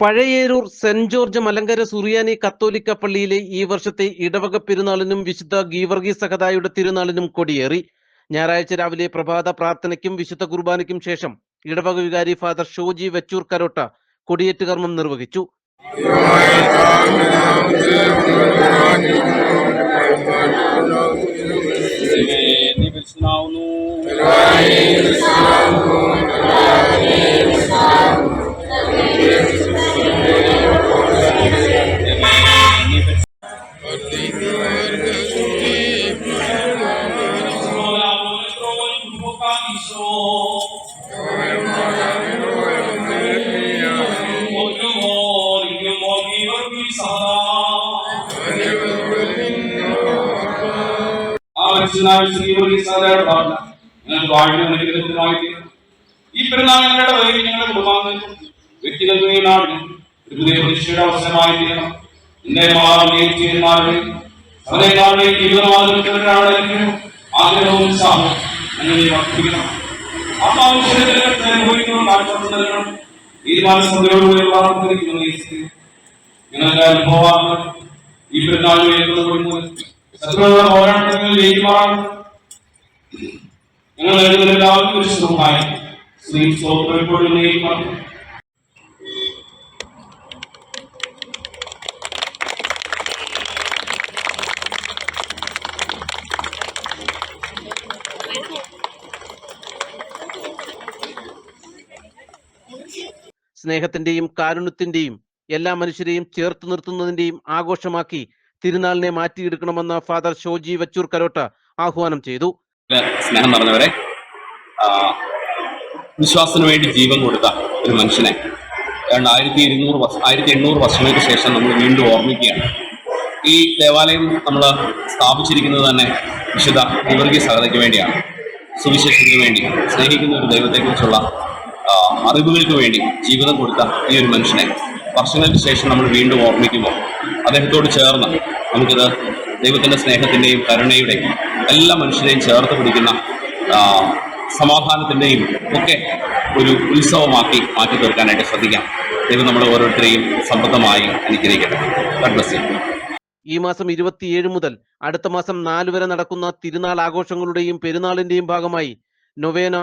പഴയേരൂർ saint George Malankara സുറിയാനി കത്തോലിക്ക പള്ളിയിലെ ഈ വർഷത്തെ ഇടവക പെരുന്നാളിനും വിശുദ്ധ ഗീവർഗീസ് സഹദായുടെ തിരുനാളിനും കൊടിയേറി. ഞായറാഴ്ച രാവിലെ പ്രഭാത പ്രാർത്ഥനയ്ക്കും വിശുദ്ധ കുർബാനയ്ക്കും ശേഷം ഇടവക വികാരി ഫാദർ ഷോജി വെച്ചൂർ കരോട്ട കൊടിയേറ്റ് കർമ്മം നിർവഹിച്ചു. ഈ പെരുന്നാളുകളുടെ വഴി ഞങ്ങളുടെ കുടുംബാംഗങ്ങൾക്കും വ്യക്തികൾക്കും ഈ നാടിനും ഒരു പുതിയ പ്രതീക്ഷയുടെ അവസരമായി തീരണം. ഇന്ത്യമാരുടെയും ജീവിതമാർഗം ആഗ്രഹവും ഉത്സാഹവും ഞങ്ങളെ വർദ്ധിപ്പിക്കണം. ഞങ്ങളുടെ അനുഭവങ്ങൾ ഈ പെരുന്നാളുകൾ ശത്രുക്കളുടെ പോരാട്ടങ്ങളിൽ ഏറ്റുമാറാൻ ഞങ്ങൾ എല്ലാവർക്കും വിശുദ്ധമായി ശ്രീ സോപ്പറിപ്പോഴും സ്നേഹത്തിന്റെയും കാരുണ്യത്തിന്റെയും എല്ലാ മനുഷ്യരെയും ചേർത്ത് നിർത്തുന്നതിന്റെയും ആഘോഷമാക്കി തിരുനാളിനെ മാറ്റിയെടുക്കണമെന്ന് ഫാദർ ഷോജി വെച്ചൂർ കരോട്ട ആഹ്വാനം ചെയ്തു. സ്നേഹം പറഞ്ഞവരെ, വിശ്വാസത്തിന് വേണ്ടി ജീവൻ കൊടുത്ത ഒരു മനുഷ്യനെ 1800 വർഷങ്ങൾക്ക് ശേഷം നമ്മൾ വീണ്ടും ഓർമ്മിക്കുകയാണ്. ഈ ദേവാലയം നമ്മൾ സ്ഥാപിച്ചിരിക്കുന്നത് തന്നെ വിശുദ്ധ ഗീവർഗീസ് സഹദയ്ക്ക് വേണ്ടിയാണ്. സുവിശേഷത്തിന് വേണ്ടി, സ്നേഹിക്കുന്ന ഒരു ദൈവത്തെക്കുറിച്ചുള്ള അറിവുകൾക്ക് വേണ്ടി ജീവിതം കൊടുത്ത ഈ ഒരു മനുഷ്യനെ വർഷങ്ങൾക്ക് ശേഷം നമ്മൾ വീണ്ടും ഓർമ്മിക്കുമ്പോൾ അദ്ദേഹത്തോട് ചേർന്ന് നമുക്കിത് ദൈവത്തിൻ്റെ സ്നേഹത്തിൻ്റെയും കരുണയുടെയും എല്ലാ മനുഷ്യരെയും ചേർത്ത് പിടിക്കുന്ന സമാധാനത്തിൻ്റെയും ഒക്കെ ഒരു ഉത്സവമാക്കി മാറ്റി തീർക്കാനായിട്ട് ശ്രദ്ധിക്കാം. ദൈവം നമ്മൾ ഓരോരുത്തരെയും സമൃദ്ധമായി അനുഗ്രഹിക്കട്ടെ. God bless you. ഈ മാസം 27 മുതൽ അടുത്ത മാസം 4 വരെ നടക്കുന്ന തിരുനാൾ ആഘോഷങ്ങളുടെയും പെരുന്നാളിന്റെയും ഭാഗമായി നൊവേന,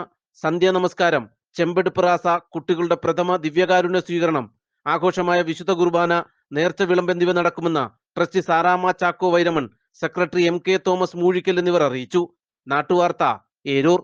സന്ധ്യാ നമസ്കാരം, ചെമ്പെടുപ്പ് റാസ, കുട്ടികളുടെ പ്രഥമ ദിവ്യകാരുണ്യ സ്വീകരണം, ആഘോഷമായ വിശുദ്ധ കുർബാന, നേർച്ച വിളമ്പ് എന്നിവ നടക്കുമെന്ന് trustee Saramma Chacko Vairaman, secretary MK Thomas Moozhikkal എന്നിവർ അറിയിച്ചു. നാട്ടുവാർത്ത, ഏരൂർ.